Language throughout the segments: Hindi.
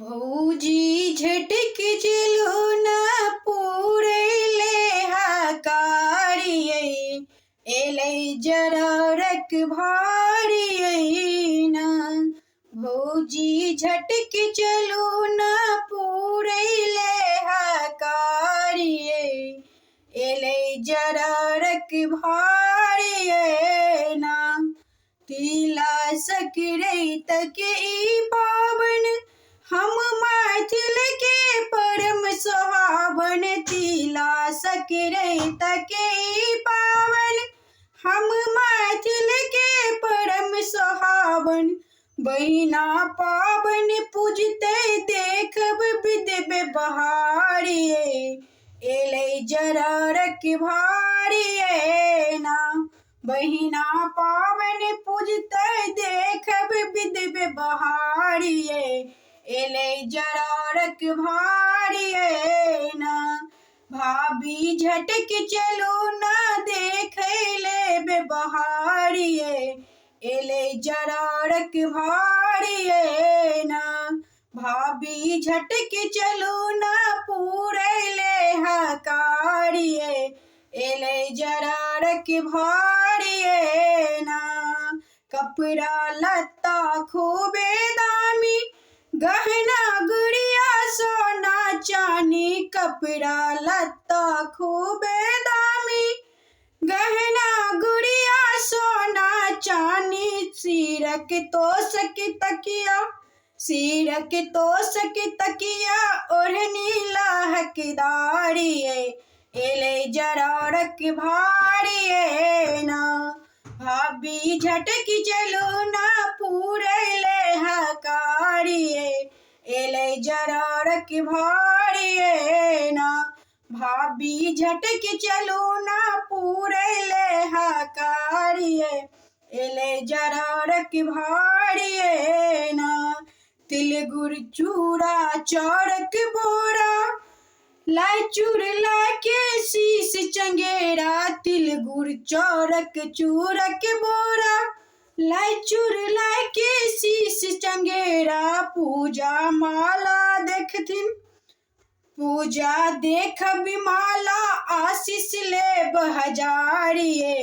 भौजी झटक चलो न पूरैले हकारियै एलै जररक भारियै न। भौजी झटक चलो न पूरैले हकारियै एलै जररक भारियै न। तिला संक्रांति ई पाबन हम मैथिल के परम सुहावन। तिला संक्रांति के ई पावन हम मैथिल के परम सुहावन। बहिना पाबन पूजते देखब विध व्यवहारियै एलै जररक भारियै न। बहिना पाबन पूजते देखब विध व्यवहारियै एलै जररक भारियै न। भाभी झटक चलो न देखैले व्यवहारियै एलै जररक भारियै न। भाभी झटक चलो न पूरैले हकारियै एलै जररक भारियै न। कपड़ा लत्ता खूबे दामी गहना गुड़िया सोना चानी। कपड़ा लत्ता खूबे दामी गहना गुड़िया सोना चानी। सिरक तोसक तकिया सिरक तोसक तकिया ओढ़नी लहकदारियै एलै जररक भारियै न। भाभी झटक चलो न पूरैले हकारियै एलै जररक भारियै न। भाभी झटक चलो न पूरैले हकारियै एलै जररक भारियै न। तिल गुड़ चूड़ा चौरक बोरा लाई चूर लाके शीश चंगेरा। तिल गुड़ चौरक चूरक बोरा लाई चूर लाके शीश चंगेरा। पूजा माला देखथिन पूजा देखब माला आशीष लेब हजारियै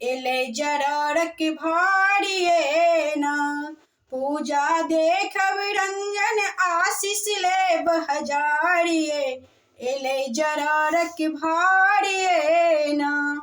एलै जररक भारियै न। पूजा देखब रंजन आशीष लेब हजारियै एलै जररक भारियै न।